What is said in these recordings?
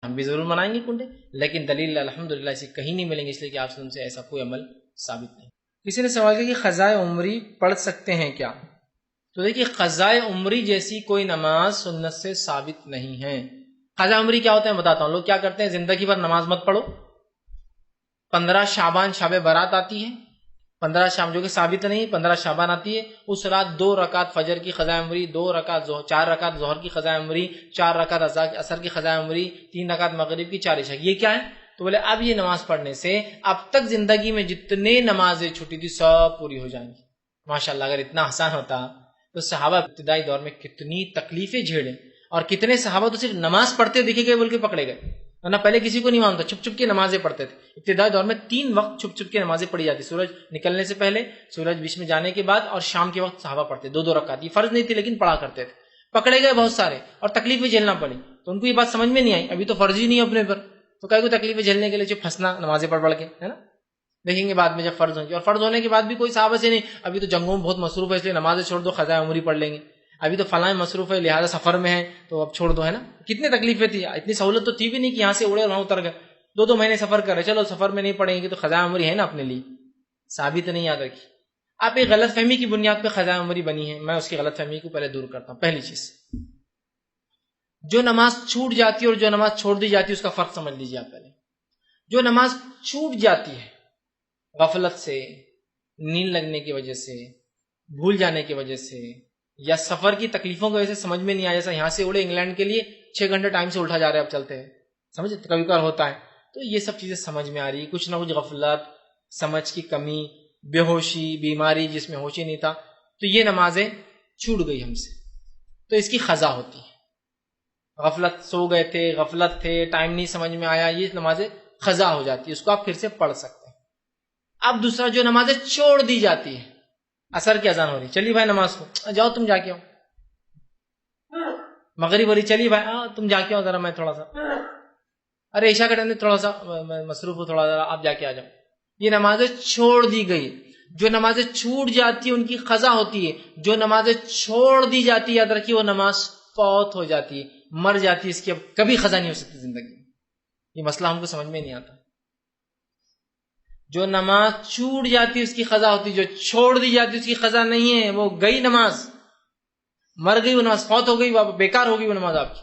ہم بھی ضرور منائیں گے کنڈے، لیکن دلیل الحمدللہ سے کہیں نہیں ملیں گے، اس لیے کہ آپ سے ان سے ایسا کوئی عمل ثابت نہیں۔ کسی نے سوال کیا کہ قضائے عمری پڑھ سکتے ہیں کیا؟ تو دیکھیے قضائے عمری جیسی کوئی نماز سنت سے ثابت نہیں ہے۔ قضائے عمری کیا ہوتا ہے بتاتا ہوں۔ لوگ کیا کرتے ہیں، زندگی بھر نماز مت پڑھو، 15 شعبان شب برات آتی ہے، 15 شعبان جو کہ ثابت نہیں، 15 شعبان آتی ہے، اس رات 2 رکعت فجر کی قضائے عمری، 2 رکعت 4 رکعت ظہر کی قضائے عمری، 4 رکعت عصر کی قضائے عمری، 3 رکعت مغرب کی، 4 عشاء کی۔ یہ کیا ہے؟ تو بولے اب یہ نماز پڑھنے سے اب تک زندگی میں جتنے نمازیں چھوٹی تھی سب پوری ہو جائیں گی۔ ماشاءاللہ اگر اتنا آسان ہوتا تو صحابہ ابتدائی دور میں کتنی تکلیفیں جھیلیں، اور کتنے صحابہ تو صرف نماز پڑھتے دیکھے گئے بلکہ پکڑے گئے، ورنہ پہلے کسی کو نہیں مانتا، چھپ چھپ کے نمازیں پڑھتے تھے۔ ابتدائی دور میں 3 وقت چھپ چھپ کے نمازیں پڑھی جاتی، سورج نکلنے سے پہلے، سورج بیچ میں جانے کے بعد، اور شام کے وقت صحابہ پڑھتے 2 رکعت۔ یہ فرض نہیں تھی لیکن پڑھا کرتے تھے۔ پکڑے گئے بہت سارے اور تکلیفیں جھیلنا پڑی، تو ان کو یہ بات سمجھ میں نہیں آئی، ابھی تو فرض ہی نہیں اپنے پر، تو کئی کو تکلیفیں جھیلنے کے لیے جو پھنسنا نمازیں پڑھ کے، ہے نا؟ دیکھیں گے بعد میں جب فرض ہوں گے، اور فرض ہونے کے بعد بھی کوئی صحابہ سے نہیں ابھی تو جنگوں میں بہت مصروف ہے اس لیے نمازیں چھوڑ دو، قضائے عمری پڑھ لیں گے، ابھی تو فلاں مصروف ہے لہٰذا سفر میں ہے تو اب چھوڑ دو، ہے نا؟ کتنی تکلیفیں تھی، اتنی سہولت تو تھی بھی نہیں کہ یہاں سے اڑے اور وہاں اتر گئے، 2 مہینے سفر کر رہے، چلو سفر میں نہیں پڑھیں گے تو قضائے عمری ہے نا اپنے لیے، ثابت نہیں یاد رکھی۔ آپ ایک غلط فہمی کی بنیاد پہ قضائے عمری بنی ہے، میں اس کی غلط فہمی کو پہلے دور کرتا ہوں۔ پہلی چیز، جو نماز چھوٹ جاتی ہے اور جو نماز چھوڑ دی جاتی ہے اس کا فرق سمجھ لیجیے آپ پہلے۔ جو نماز چھوٹ جاتی ہے غفلت سے، نیند لگنے کی وجہ سے، بھول جانے کی وجہ سے، یا سفر کی تکلیفوں کی وجہ سے سمجھ میں نہیں آیا، جیسا یہاں سے اڑے انگلینڈ کے لیے 6 گھنٹے ٹائم سے اٹھا جا رہے ہیں، اب چلتے ہیں، سمجھے کبھی کبھار ہوتا ہے، تو یہ سب چیزیں سمجھ میں آ رہی ہے، کچھ نہ کچھ غفلت، سمجھ کی کمی، بے ہوشی، بیماری جس میں ہوش ہی نہیں تھا، تو یہ نمازیں چھوٹ گئی ہم سے، تو اس کی قضا ہوتی ہے۔ غفلت، سو گئے تھے، غفلت تھے، ٹائم نہیں سمجھ میں آیا، یہ نمازیں قضا ہو جاتی ہے، اس کو آپ پھر سے پڑھ سکتے ہیں۔ اب دوسرا، جو نمازیں چھوڑ دی جاتی ہے، عصر کی اذان ہو رہی، چلیے بھائی نماز کو جاؤ تم جا کے آؤ، مغرب ہو رہی، چلیے بھائی تم جا کے آؤ ذرا، میں تھوڑا سا، ارے عشاء کا ٹائم تھوڑا سا مصروف ہو، تھوڑا ذرا آپ جا کے آ جاؤ، یہ نمازیں چھوڑ دی گئی۔ جو نمازیں چھوٹ جاتی ہیں ان کی قضا ہوتی ہے، جو نمازیں چھوڑ دی جاتی ہے یاد رکھیے وہ نماز فوت ہو جاتی ہے، مر جاتی ہے، اس کی اب کبھی قضا نہیں ہو سکتی زندگی میں۔ یہ مسئلہ ہم کو سمجھ میں نہیں آتا۔ جو نماز چھوٹ جاتی ہے اس کی قضا ہوتی ہے، جو چھوڑ دی جاتی ہے اس کی قضا نہیں ہے، وہ گئی نماز، مر گئی وہ نماز، فوت ہو گئی، بیکار ہو گئی وہ نماز آپ کی،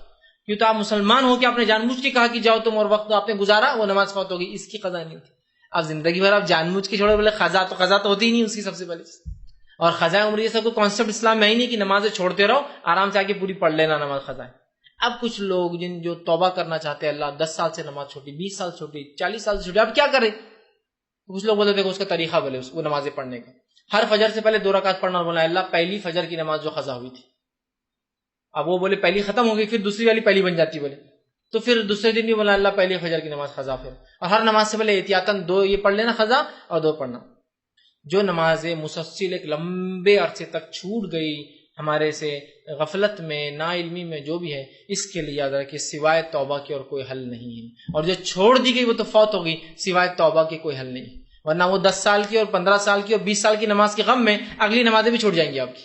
کیوں تو آپ مسلمان ہو کے آپ نے جان بوجھ کے کہا کہ جاؤ تم، اور وقت آپ نے گزارا، وہ نماز فوت ہو گئی، اس کی قضا نہیں ہوتی۔ آپ زندگی بھر آپ جان بوجھ کے چھوڑے، بولے قضا تو ہوتی ہی نہیں اس کی سب سے پہلے۔ اور قضاء عمری جیسا کوئی کانسیپٹ اسلام میں ہی نہیں کہ نمازیں چھوڑتے رہو، آرام سے آ کے پوری پڑھ لینا نماز قضا ہے۔ اب کچھ لوگ جو توبہ کرنا چاہتے ہیں، اللہ 10 سال سے نماز چھوٹی، 20 سال چھوٹی، 40 سال سے چھوٹی، اب کیا کرے؟ کچھ لوگ بولتے دیکھو اس کا طریقہ بولے وہ نمازیں پڑھنے کا، ہر فجر سے پہلے 2 رکعت پڑھنا، اور بولا اللہ پہلی فجر کی نماز جو قضا ہوئی تھی، اب وہ بولے پہلی ختم ہو گئی، پھر دوسری والی پہلی بن جاتی بولے، تو پھر دوسرے دن بھی بولا اللہ پہلی فجر کی نماز قضا، پھر اور ہر نماز سے پہلے احتیاطاً 2 یہ پڑھ لینا قضا اور 2 پڑھنا۔ جو نمازیں مسلسل ایک لمبے عرصے تک چھوٹ گئی ہمارے سے، غفلت میں، نا علمی میں، جو بھی ہے، اس کے لیے یاد رکھیں سوائے توبہ کے اور کوئی حل نہیں ہے، اور جو چھوڑ دی گئی وہ تو فوت ہو گئی، سوائے توبہ کے کوئی حل نہیں، ورنہ وہ 10 سال کی اور 15 سال کی اور 20 سال کی نماز کے غم میں اگلی نمازیں بھی چھوٹ جائیں گی آپ کی،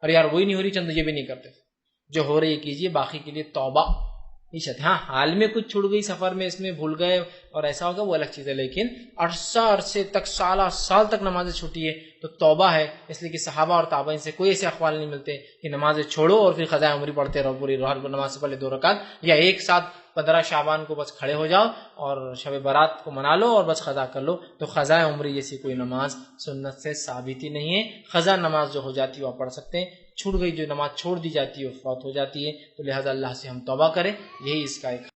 اور یار وہی نہیں ہو رہی، چند یہ بھی نہیں کرتے، جو ہو رہی ہے کیجیے، باقی کے لیے توبہ عیشت۔ ہاں حال میں کچھ چھوٹ گئی، سفر میں اس میں بھول گئے اور ایسا ہوگا وہ الگ چیز ہے، لیکن عرصے تک، سال تک نمازیں چھوٹی ہے تو توبہ ہے، اس لیے کہ صحابہ اور تابعین سے کوئی ایسے اقوال نہیں ملتے کہ نمازیں چھوڑو اور پھر قضاء عمری پڑھتے رہو پوری، ہر نماز سے پہلے 2 رکعت، یا ایک ساتھ 15 شعبان کو بس کھڑے ہو جاؤ اور شب برات کو منا لو اور بس قضا کر لو، تو قضاء عمری جیسی کوئی نماز سنت سے ثابت ہی نہیں ہے۔ قضا نماز جو ہو جاتی ہے وہ پڑھ سکتے ہیں، چھوٹ گئی جو نماز چھوڑ دی جاتی ہے وہ فوت ہو جاتی ہے، تو لہذا اللہ سے ہم توبہ کریں، یہی اس کا ایک